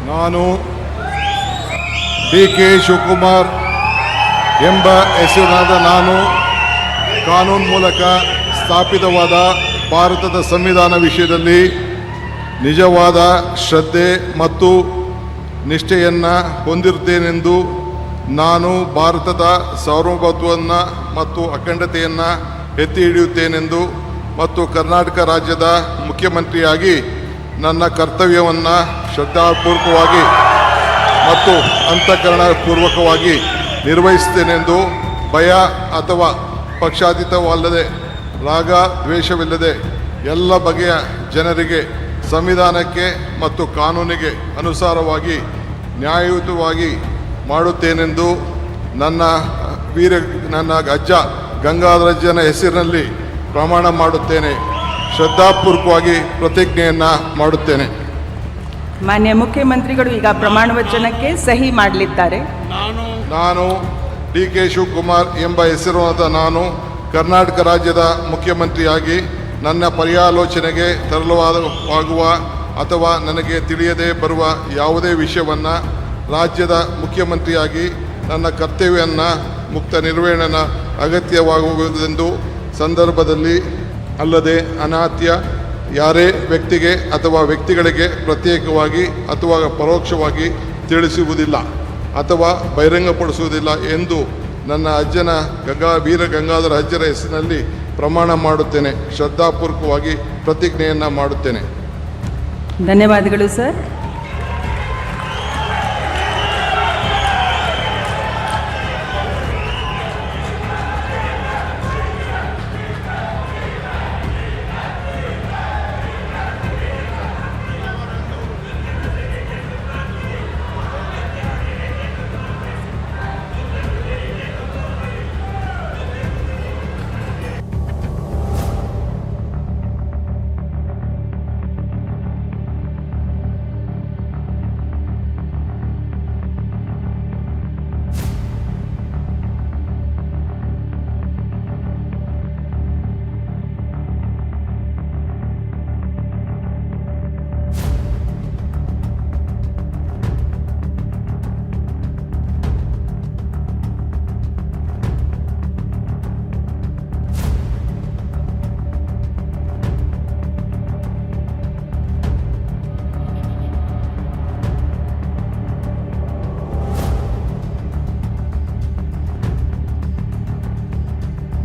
ನಾನು ಡಿ.ಕೆ. ಶಿವಕುಮಾರ್ ಎಂಬ ಹೆಸರಿನಾದ ನಾನು ಕಾನೂನು ಮೂಲಕ ಸ್ಥಾಪಿತವಾದ ಭಾರತದ ಸಂವಿಧಾನ ವಿಷಯದಲ್ಲಿ ನಿಜವಾದ ಶ್ರದ್ಧೆ ಮತ್ತು ನಿಷ್ಠೆಯನ್ನು ಹೊಂದಿರುತ್ತೇನೆಂದು ನಾನು ಭಾರತದ ಸಾರ್ವಭೌಮತ್ವವನ್ನು ಮತ್ತು ಅಖಂಡತೆಯನ್ನು ಎತ್ತಿ ಹಿಡಿಯುತ್ತೇನೆಂದು ಮತ್ತು ಕರ್ನಾಟಕ ರಾಜ್ಯದ ಮುಖ್ಯಮಂತ್ರಿಯಾಗಿ ನನ್ನ ಕರ್ತವ್ಯವನ್ನು ಶ್ರದ್ಧಾಪೂರ್ವಕವಾಗಿ ಮತ್ತು ಅಂತಃಕರಣಪೂರ್ವಕವಾಗಿ ನಿರ್ವಹಿಸುತ್ತೇನೆಂದು ಭಯ ಅಥವಾ ಪಕ್ಷಾತೀತವಲ್ಲದೆ ರಾಗ ದ್ವೇಷವಿಲ್ಲದೆ ಎಲ್ಲ ಬಗೆಯ ಜನರಿಗೆ ಸಂವಿಧಾನಕ್ಕೆ ಮತ್ತು ಕಾನೂನಿಗೆ ಅನುಸಾರವಾಗಿ ನ್ಯಾಯಯುತವಾಗಿ ಮಾಡುತ್ತೇನೆಂದು ನನ್ನ ಅಜ್ಜ ಗಂಗಾಧರಜ್ಜನ ಹೆಸರಿನಲ್ಲಿ ಪ್ರಮಾಣ ಮಾಡುತ್ತೇನೆ. ಶ್ರದ್ಧಾಪೂರ್ವಕವಾಗಿ ಪ್ರತಿಜ್ಞೆಯನ್ನು ಮಾಡುತ್ತೇನೆ. ಮಾನ್ಯ ಮುಖ್ಯಮಂತ್ರಿಗಳು ಈಗ ಪ್ರಮಾಣ ವಚನಕ್ಕೆ ಸಹಿ ಮಾಡಲಿದ್ದಾರೆ. ನಾನು ಡಿ.ಕೆ. ಶಿವಕುಮಾರ್ ಎಂಬ ಹೆಸರಾದ ನಾನು ಕರ್ನಾಟಕ ರಾಜ್ಯದ ಮುಖ್ಯಮಂತ್ರಿಯಾಗಿ ನನ್ನ ಪರ್ಯಾಲೋಚನೆಗೆ ತರಲಾಗುವ ಅಥವಾ ನನಗೆ ತಿಳಿಯದೇ ಬರುವ ಯಾವುದೇ ವಿಷಯವನ್ನು ರಾಜ್ಯದ ಮುಖ್ಯಮಂತ್ರಿಯಾಗಿ ನನ್ನ ಕರ್ತವ್ಯವನ್ನು ಮುಕ್ತ ನಿರ್ವಹಣೆಯ ಅಗತ್ಯವಾಗುವುದೆಂದು ಸಂದರ್ಭದಲ್ಲಿ ಅಲ್ಲದೆ ಅನಾತ್ಯ ಯಾರೇ ವ್ಯಕ್ತಿಗೆ ಅಥವಾ ವ್ಯಕ್ತಿಗಳಿಗೆ ಪ್ರತ್ಯೇಕವಾಗಿ ಅಥವಾ ಪರೋಕ್ಷವಾಗಿ ತಿಳಿಸುವುದಿಲ್ಲ ಅಥವಾ ಬಹಿರಂಗಪಡಿಸುವುದಿಲ್ಲ ಎಂದು ನನ್ನ ಅಜ್ಜನ ವೀರ ಗಂಗಾಧರ ಅಜ್ಜರ ಹೆಸರಿನಲ್ಲಿ ಪ್ರಮಾಣ ಮಾಡುತ್ತೇನೆ. ಶ್ರದ್ಧಾಪೂರ್ವಕವಾಗಿ ಪ್ರತಿಜ್ಞೆಯನ್ನು ಮಾಡುತ್ತೇನೆ. ಧನ್ಯವಾದಗಳು ಸರ್.